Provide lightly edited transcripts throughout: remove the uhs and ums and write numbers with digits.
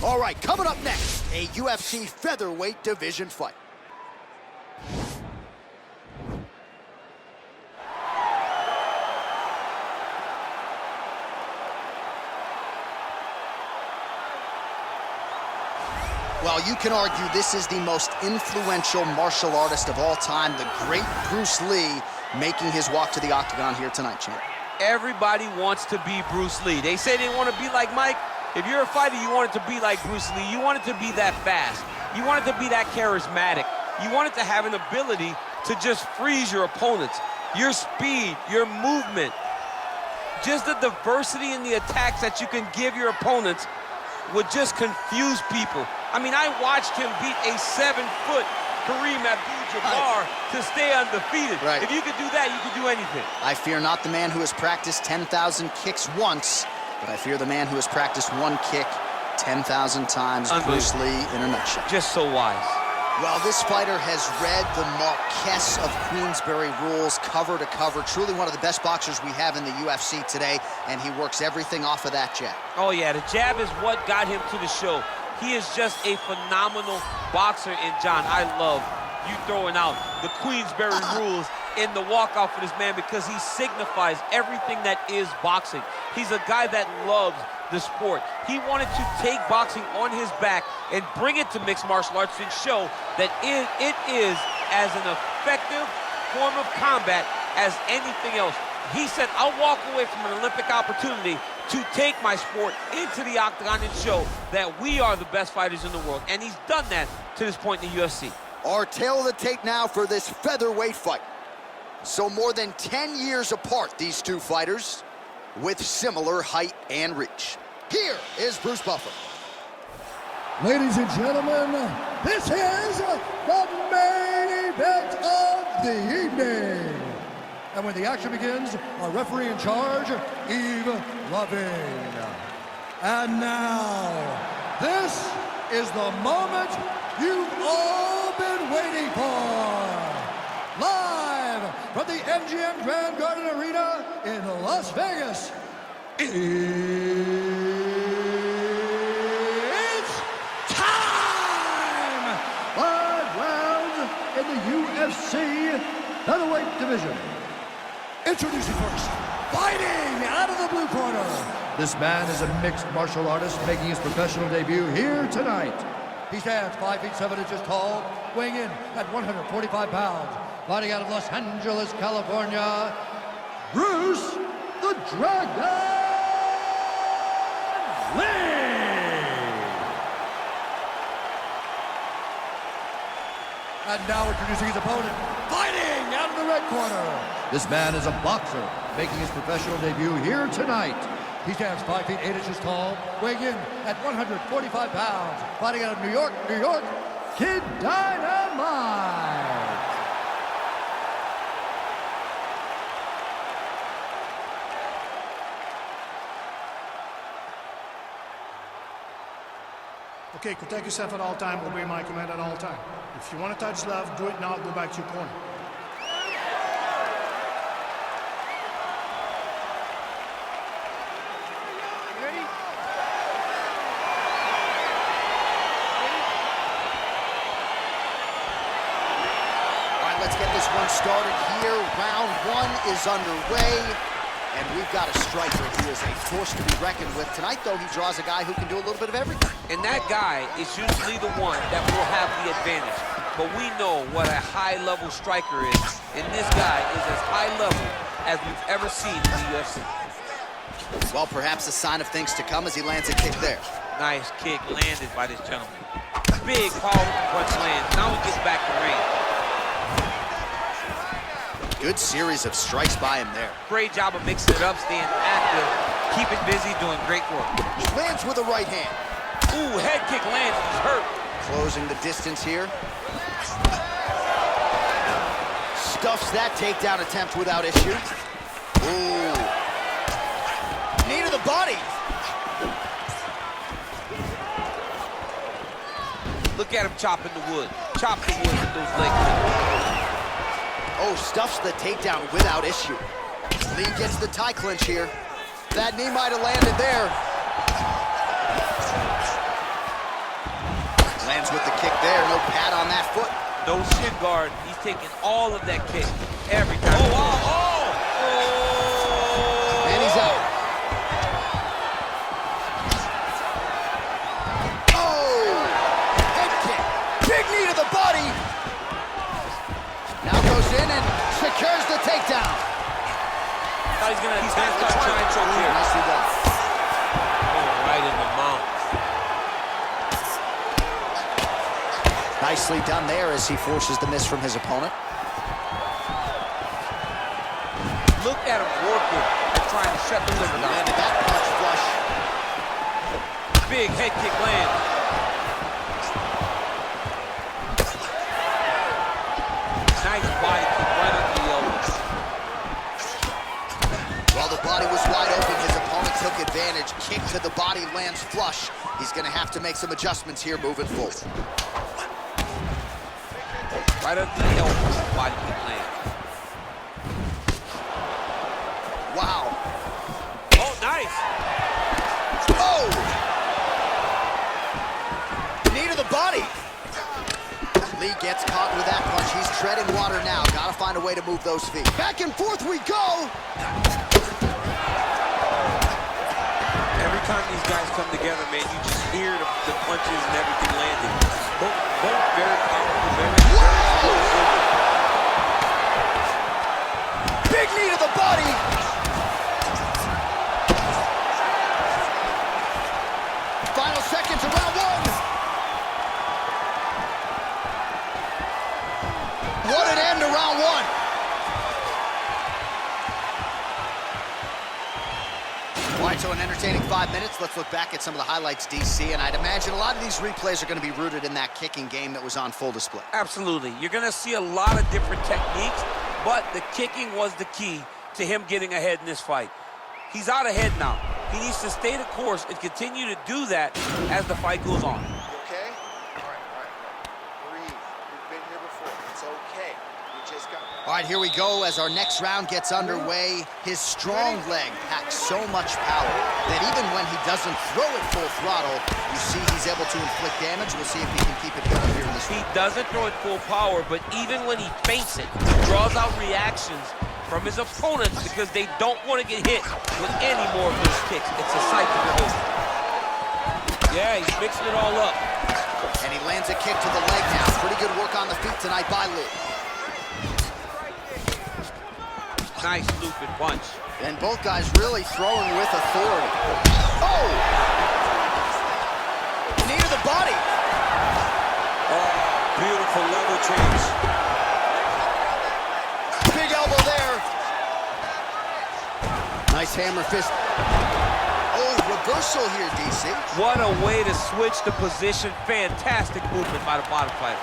All right, coming up next, a UFC featherweight division fight. Well, you can argue this is the most influential martial artist of all time, the great Bruce Lee, making his walk to the octagon here tonight, champ. Everybody wants to be Bruce Lee. They say they want to be like Mike. If you're a fighter, you want it to be like Bruce Lee. You want it to be that fast. You want it to be that charismatic. You want it to have an ability to just freeze your opponents. Your speed, your movement, just the diversity in the attacks that you can give your opponents would just confuse people. I mean, I watched him beat a 7-foot Kareem Abdul-Jabbar to stay undefeated. Right. If you could do that, you could do anything. I fear not the man who has practiced 10,000 kicks once, but I fear the man who has practiced one kick 10,000 times. Bruce Lee in a nutshell. Just so wise. Well, this fighter has read the Marquess of Queensberry rules cover to cover. Truly one of the best boxers we have in the UFC today, and he works everything off of that jab. Oh, yeah, the jab is what got him to the show. He is just a phenomenal boxer, and John, I love you throwing out the Queensberry rules in the walkout for this man because he signifies everything that is boxing. He's a guy that loves the sport. He wanted to take boxing on his back and bring it to mixed martial arts and show that it is as an effective form of combat as anything else. He said, I'll walk away from an Olympic opportunity to take my sport into the octagon and show that we are the best fighters in the world. And he's done that to this point in the UFC. Our tail of the tape now for this featherweight fight. So more than 10 years apart, these two fighters, with similar height and reach. Here is Bruce Buffer. Ladies and gentlemen, this is the main event of the evening. And when the action begins, our referee in charge, Yves Lavigne. And now, this is the moment you've all been waiting for. Live from the MGM Grand Garden Arena in Las Vegas, it's time! 5 rounds in the UFC featherweight division. Introducing first, fighting out of the blue corner. This man is a mixed martial artist making his professional debut here tonight. He stands 5 feet 7 inches tall, weighing in at 145 pounds. Fighting out of Los Angeles, California, Bruce the Dragon Lee. And now introducing his opponent, fighting out of the red corner. This man is a boxer making his professional debut here tonight. He stands 5 feet 8 inches tall, weighing in at 145 pounds. Fighting out of New York, Kid Dynamite. Okay, protect yourself at all time, obey my command at all time. If you want to touch love, do it now, go back to your corner. Ready? All right, let's get this one started here. Round 1 is underway. And we've got a striker who is a force to be reckoned with. Tonight, though, he draws a guy who can do a little bit of everything. And that guy is usually the one that will have the advantage. But we know what a high-level striker is. And this guy is as high level as we've ever seen in the UFC. Well, perhaps a sign of things to come as he lands a kick there. Nice kick landed by this gentleman. Big, powerful punch lands. Now he gets back to range. Good series of strikes by him there. Great job of mixing it up, staying active, keeping busy, doing great work. He lands with a right hand. Ooh, head kick lands, he's hurt. Closing the distance here. Stuffs that takedown attempt without issue. Ooh. Knee to the body. Look at him chopping the wood. Chop the wood with those legs. Oh, stuffs the takedown without issue. Lee gets the tie clinch here. That knee might have landed there. no pad on that foot. No shin guard. He's taking all of that kick every time. Oh, wow. Oh! And he's out. Oh! Head kick. Big knee to the body. Now goes in and secures the takedown. He's going to try and choke here. Nicely done. Oh, right in the mouth. Nicely done there as he forces the miss from his opponent. Look at him working and trying to shut the liver down. Landed that punch flush. Big head kick land. Nice body kick right under the elbow. While the body was wide open, his opponent took advantage. Kick to the body lands flush. He's going to have to make some adjustments here moving forward. Right under the elbow, body kick land. Wow. Oh, nice. Oh! Knee to the body. Lee gets caught with that punch. He's treading water now. Gotta find a way to move those feet. Back and forth we go. Every time these guys come together, man, you just hear the punches and everything landing. Both very powerful, very explosive. Big knee to the body. Final seconds of round one. What an end to round one. All right, so an entertaining 5 minutes. Let's look back at some of the highlights, DC, and I'd imagine a lot of these replays are going to be rooted in that kicking game that was on full display. Absolutely. You're going to see a lot of different techniques, but the kicking was the key to him getting ahead in this fight. He's out ahead now. He needs to stay the course and continue to do that as the fight goes on. Okay? All right. Breathe. We've been here before. It's okay. You just got... All right, here we go as our next round gets underway. His strong leg packs so much power that even when he doesn't throw it full throttle, you see he's able to inflict damage. We'll see if he can keep it going here in this He round. doesn't throw it full power, but even when he feints it, he draws out reactions from his opponents because they don't want to get hit with any more of those kicks. It's a sight to behold. Yeah, he's mixing it all up. And he lands a kick to the leg now. Pretty good work on the feet tonight by Lee. Nice looping punch. And both guys really throwing with authority. Oh! Knee to the body. Oh, beautiful level change. Big elbow there. Nice hammer fist. Oh, reversal here, DC. What a way to switch the position. Fantastic movement by the bottom fighter.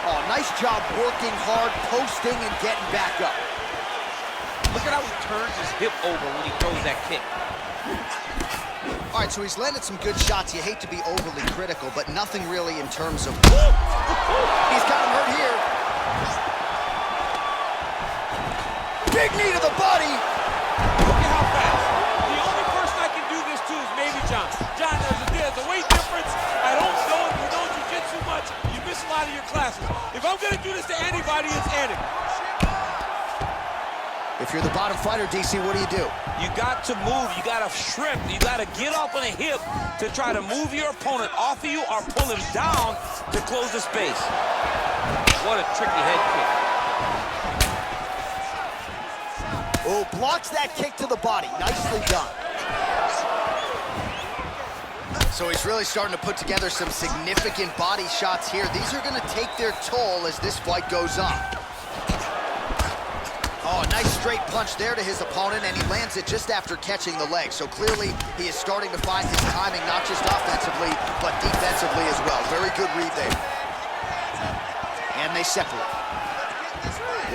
Oh, nice job working hard, posting, and getting back up. Look at how he turns his hip over when he throws that kick. All right, so he's landed some good shots. You hate to be overly critical, but nothing really in terms of... He's got him hurt here. Big knee to the body. Look at how fast. The only person I can do this to is maybe John. John, there's a weight difference. I don't know if you know jiu-jitsu much. You miss a lot of your classes. If I'm going to do this to anybody, it's Andy. If you're the bottom fighter, DC, what do you do? You got to move. You got to shrimp. You got to get off on a hip to try to move your opponent off of you or pull him down to close the space. What a tricky head kick. Oh, blocks that kick to the body. Nicely done. So he's really starting to put together some significant body shots here. These are going to take their toll as this fight goes on. Oh, nice straight punch there to his opponent, and he lands it just after catching the leg. So clearly, he is starting to find his timing, not just offensively, but defensively as well. Very good read there. And they separate.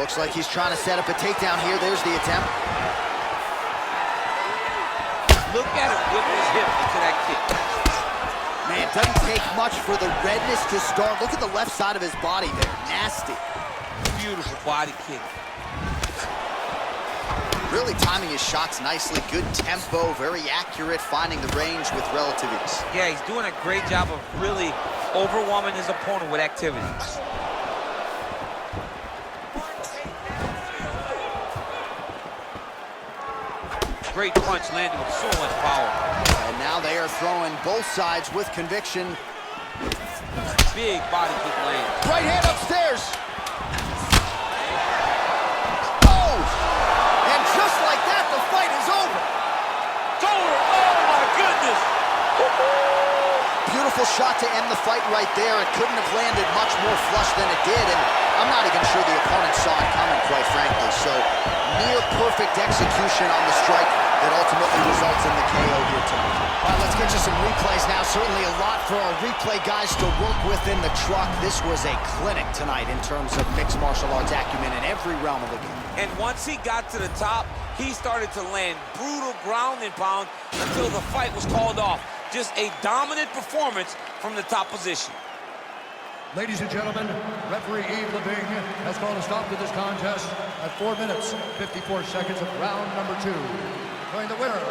Looks like he's trying to set up a takedown here. There's the attempt. Look at him whip his hip into that kick. Man, it doesn't take much for the redness to start. Look at the left side of his body there. Nasty. Beautiful body kick. Really timing his shots nicely. Good tempo, very accurate, finding the range with relative ease. Yeah, he's doing a great job of really overwhelming his opponent with activity. Great punch landing with so much power. And now they are throwing both sides with conviction. Big body kick land. Right hand upstairs. Oh! And just like that, the fight is over. It's over. Oh, my goodness. Beautiful shot to end the fight right there. It couldn't have landed much more flush than it did, and I'm not even sure the opponent saw it coming, quite frankly. So, near perfect execution on the strike that ultimately results in the KO here tonight. All right, let's get you some replays now. Certainly a lot for our replay guys to work with in the truck. This was a clinic tonight in terms of mixed martial arts acumen in every realm of the game. And once he got to the top, he started to land brutal ground and pound until the fight was called off. Just a dominant performance from the top position. Ladies and gentlemen, referee Yves Leving has called a stop to this contest at 4 minutes, 54 seconds of round number 2. Declaring the winner